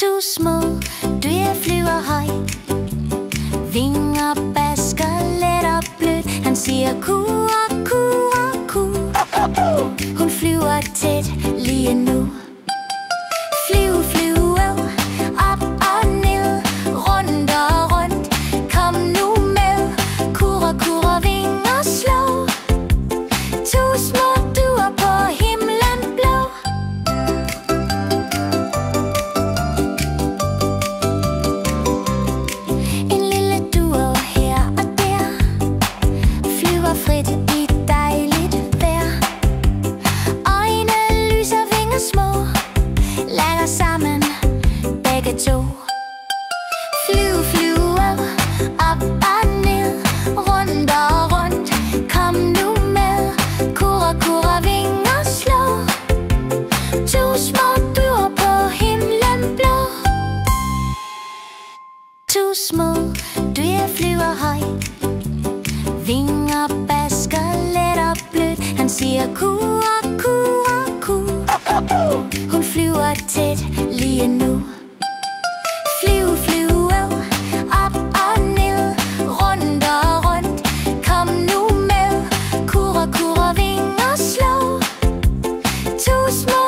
To små dyr flyver højt, vinger basker let og blødt. Han siger ku og ku og ku. Hun flyver tæt lige nu. Flyv, flyv, op og ned, rundt og rundt. Kom nu med, kurre, kurre, vinger slå. To små duer på himlen blå. En lille duer her og der, flyver frit i dejligt vejr. Øjne lyser, vinger små, lander sammen begge to. Flyv, flyv, op og ned, rundt og rundt. Kom nu med, kurre, kurre, vinger slå. To små duer på himlen blå. To små dyr flyver højt, vinger basker let og blødt. Han siger ku og ku og ku. Hun flyver tæt lige nu. Flyv, flyv, op og ned, rundt og rundt. Kom nu med, kurre, kurre, vinger slå. To små